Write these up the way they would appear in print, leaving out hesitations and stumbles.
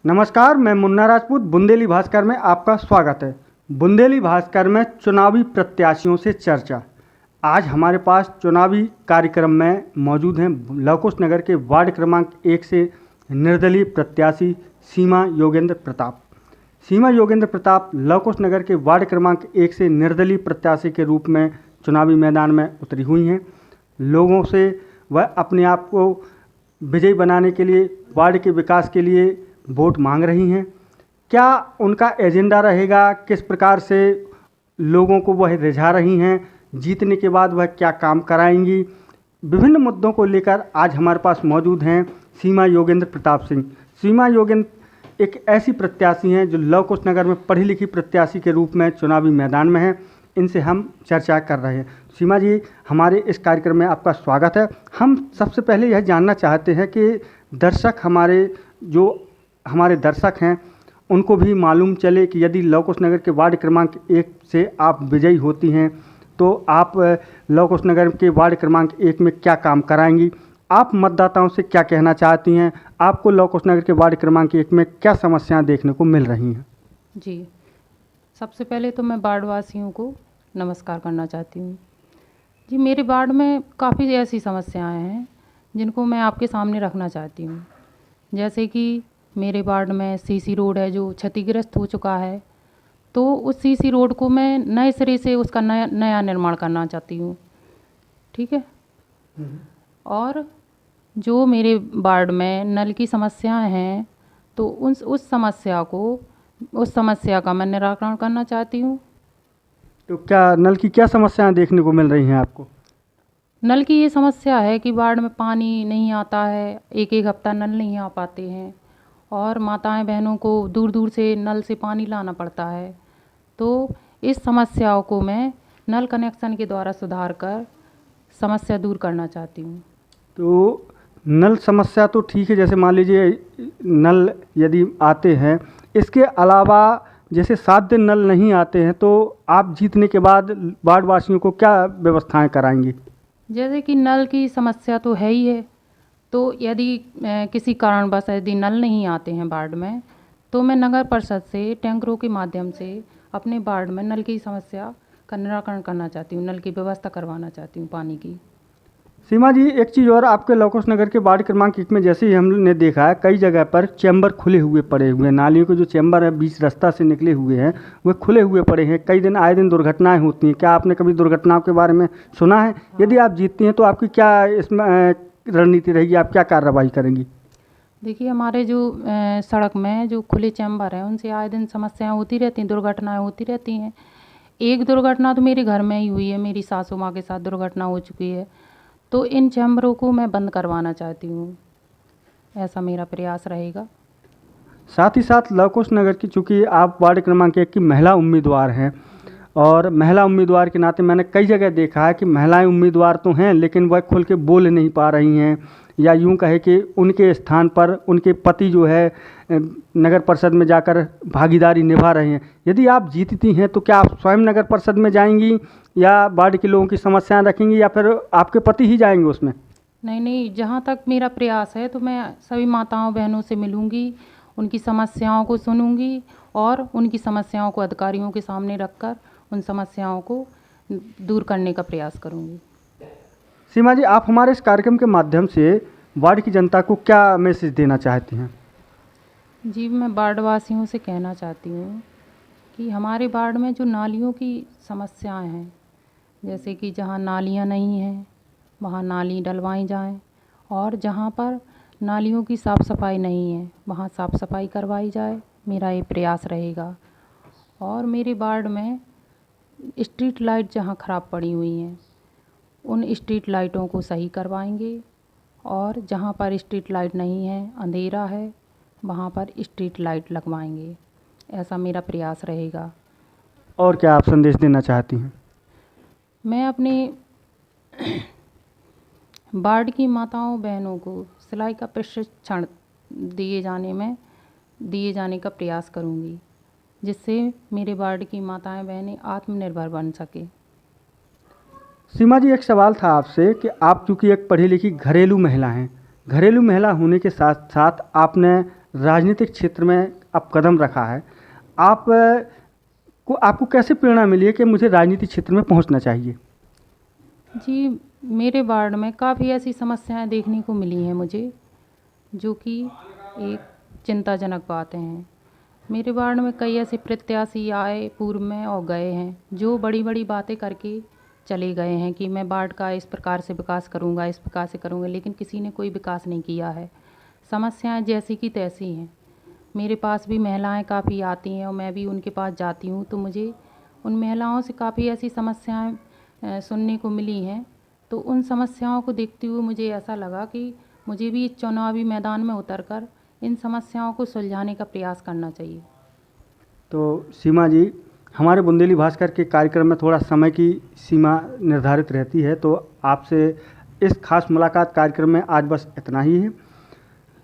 नमस्कार, मैं मुन्ना राजपूत। बुंदेली भास्कर में आपका स्वागत है। बुंदेली भास्कर में चुनावी प्रत्याशियों से चर्चा। आज हमारे पास चुनावी कार्यक्रम में मौजूद हैं लवकुश नगर के वार्ड क्रमांक 1 से निर्दलीय प्रत्याशी सीमा योगेंद्र प्रताप। सीमा योगेंद्र प्रताप लवकुश नगर के वार्ड क्रमांक 1 से निर्दलीय प्रत्याशी के रूप में चुनावी मैदान में उतरी हुई हैं। लोगों से वह अपने आप को विजयी बनाने के लिए, वार्ड के विकास के लिए वोट मांग रही हैं। क्या उनका एजेंडा रहेगा, किस प्रकार से लोगों को वह रिझा रही हैं, जीतने के बाद वह क्या काम कराएंगी, विभिन्न मुद्दों को लेकर आज हमारे पास मौजूद हैं सीमा योगेंद्र प्रताप सिंह। सीमा योगेंद्र एक ऐसी प्रत्याशी हैं जो लवकुश नगर में पढ़ी लिखी प्रत्याशी के रूप में चुनावी मैदान में हैं। इनसे हम चर्चा कर रहे हैं। सीमा जी, हमारे इस कार्यक्रम में आपका स्वागत है। हम सबसे पहले यह जानना चाहते हैं कि हमारे दर्शक हैं उनको भी मालूम चले कि यदि लवकुश नगर के वार्ड क्रमांक 1 से आप विजयी होती हैं तो आप लवकुश नगर के वार्ड क्रमांक 1 में क्या काम कराएंगी, आप मतदाताओं से क्या कहना चाहती हैं, आपको लवकुश नगर के वार्ड क्रमांक 1 में क्या समस्याएं देखने को मिल रही हैं। जी, सबसे पहले तो मैं वार्ड वासियों को नमस्कार करना चाहती हूँ। जी, मेरे वार्ड में काफ़ी ऐसी समस्याएं हैं जिनको मैं आपके सामने रखना चाहती हूँ। जैसे कि मेरे वार्ड में सीसी रोड है जो क्षतिग्रस्त हो चुका है, तो उस सीसी रोड को मैं नए सिरे से उसका नया निर्माण करना चाहती हूँ। ठीक है। और जो मेरे वार्ड में नल की समस्याएं हैं तो उस समस्या का मैं निराकरण करना चाहती हूँ। तो क्या नल की क्या समस्याएं देखने को मिल रही हैं आपको? नल की ये समस्या है कि वार्ड में पानी नहीं आता है, एक एक हफ्ता नल नहीं आ पाते हैं और माताएं बहनों को दूर दूर से नल से पानी लाना पड़ता है। तो इस समस्याओं को मैं नल कनेक्शन के द्वारा सुधार कर समस्या दूर करना चाहती हूँ। तो नल समस्या तो ठीक है, जैसे मान लीजिए नल यदि आते हैं, इसके अलावा जैसे 7 दिन नल नहीं आते हैं तो आप जीतने के बाद वार्ड वासियों को क्या व्यवस्थाएं कराएंगी? जैसे कि नल की समस्या तो है ही है, तो यदि किसी कारणवश यदि नल नहीं आते हैं वार्ड में तो मैं नगर परिषद से टैंकरों के माध्यम से अपने वार्ड में नल की समस्या का निराकरण करना चाहती हूँ, नल की व्यवस्था करवाना चाहती हूँ पानी की। सीमा जी, एक चीज़ और, आपके लवकुश नगर के वार्ड क्रमांक 1 में जैसे ही हमने देखा है कई जगह पर चैम्बर खुले हुए पड़े हुए हैं। नालियों के जो चैम्बर है बीच रास्ता से निकले हुए हैं वह खुले हुए पड़े हैं। कई दिन आए दिन दुर्घटनाएं होती हैं। क्या आपने कभी दुर्घटनाओं के बारे में सुना है? यदि आप जीतती हैं तो आपकी क्या इसमें रणनीति रहेगी, आप क्या कार्रवाई करेंगी? देखिए, हमारे जो सड़क में जो खुले चैम्बर हैं उनसे आए दिन समस्याएं होती रहती हैं, दुर्घटनाएं होती रहती हैं। एक दुर्घटना तो मेरे घर में ही हुई है, मेरी सासू माँ के साथ दुर्घटना हो चुकी है। तो इन चैम्बरों को मैं बंद करवाना चाहती हूँ, ऐसा मेरा प्रयास रहेगा। साथ ही साथ लवकुश नगर की, चूँकि आप वार्ड क्रमांक 1 की महिला उम्मीदवार हैं और महिला उम्मीदवार के नाते मैंने कई जगह देखा है कि महिलाएं उम्मीदवार तो हैं लेकिन वह खुल के बोल नहीं पा रही हैं, या यूं कहे कि उनके स्थान पर उनके पति जो है नगर परिषद में जाकर भागीदारी निभा रहे हैं। यदि आप जीतती हैं तो क्या आप स्वयं नगर परिषद में जाएंगी या वार्ड के लोगों की समस्याएं रखेंगी या फिर आपके पति ही जाएंगे उसमें? नहीं, जहाँ तक मेरा प्रयास है तो मैं सभी माताओं बहनों से मिलूँगी, उनकी समस्याओं को सुनूँगी और उनकी समस्याओं को अधिकारियों के सामने रखकर उन समस्याओं को दूर करने का प्रयास करूँगी। सीमा जी, आप हमारे इस कार्यक्रम के माध्यम से वार्ड की जनता को क्या मैसेज देना चाहती हैं? जी, मैं वार्ड वासियों से कहना चाहती हूँ कि हमारे वार्ड में जो नालियों की समस्याएं हैं, जैसे कि जहाँ नालियाँ नहीं हैं वहाँ नाली डलवाई जाएं और जहाँ पर नालियों की साफ़ सफाई नहीं है वहाँ साफ़ सफाई करवाई जाए, मेरा ये प्रयास रहेगा। और मेरे वार्ड में स्ट्रीट लाइट जहाँ ख़राब पड़ी हुई हैं उन स्ट्रीट लाइटों को सही करवाएंगे और जहाँ पर स्ट्रीट लाइट नहीं है, अंधेरा है, वहाँ पर स्ट्रीट लाइट लगवाएंगे, ऐसा मेरा प्रयास रहेगा। और क्या आप संदेश देना चाहती हैं? मैं अपने वार्ड की माताओं बहनों को सिलाई का प्रशिक्षण दिए जाने का प्रयास करूँगी, जिससे मेरे वार्ड की माताएं बहनें आत्मनिर्भर बन सके। सीमा जी, एक सवाल था आपसे कि आप चूँकि एक पढ़ी लिखी घरेलू महिला हैं, घरेलू महिला होने के साथ साथ आपने राजनीतिक क्षेत्र में अब कदम रखा है, आपको कैसे प्रेरणा मिली है कि मुझे राजनीतिक क्षेत्र में पहुंचना चाहिए? जी, मेरे वार्ड में काफ़ी ऐसी समस्याएं देखने को मिली हैं मुझे, जो कि एक चिंताजनक बातें हैं। मेरे वार्ड में कई ऐसे प्रत्याशी आए पूर्व में और गए हैं, जो बड़ी बड़ी बातें करके चले गए हैं कि मैं वार्ड का इस प्रकार से विकास करूंगा, इस प्रकार से करूंगा, लेकिन किसी ने कोई विकास नहीं किया है। समस्याएं जैसी की तैसी हैं। मेरे पास भी महिलाएं काफ़ी आती हैं और मैं भी उनके पास जाती हूँ, तो मुझे उन महिलाओं से काफ़ी ऐसी समस्याएं सुनने को मिली हैं। तो उन समस्याओं को देखते हुए मुझे ऐसा लगा कि मुझे भी इस चुनावी मैदान में उतरकर इन समस्याओं को सुलझाने का प्रयास करना चाहिए। तो सीमा जी, हमारे बुंदेली भास्कर के कार्यक्रम में थोड़ा समय की सीमा निर्धारित रहती है, तो आपसे इस खास मुलाकात कार्यक्रम में आज बस इतना ही है।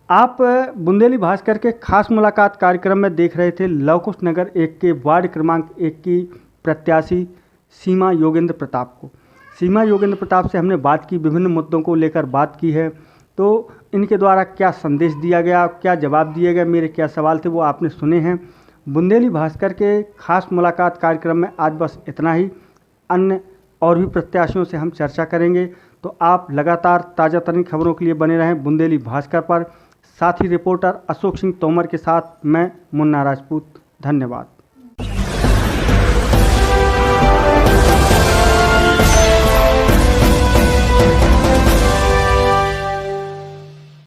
आप बुंदेली भास्कर के खास मुलाकात कार्यक्रम में देख रहे थे लव कुश नगर 1 के वार्ड क्रमांक 1 की प्रत्याशी सीमा योगेंद्र प्रताप को। सीमा योगेंद्र प्रताप से हमने बात की, विभिन्न मुद्दों को लेकर बात की है। तो इनके द्वारा क्या संदेश दिया गया, क्या जवाब दिए गए, मेरे क्या सवाल थे, वो आपने सुने हैं। बुंदेली भास्कर के खास मुलाकात कार्यक्रम में आज बस इतना ही। अन्य और भी प्रत्याशियों से हम चर्चा करेंगे, तो आप लगातार ताज़ा तरीन खबरों के लिए बने रहें बुंदेली भास्कर पर। साथ ही रिपोर्टर अशोक सिंह तोमर के साथ मैं मुन्ना राजपूत। धन्यवाद।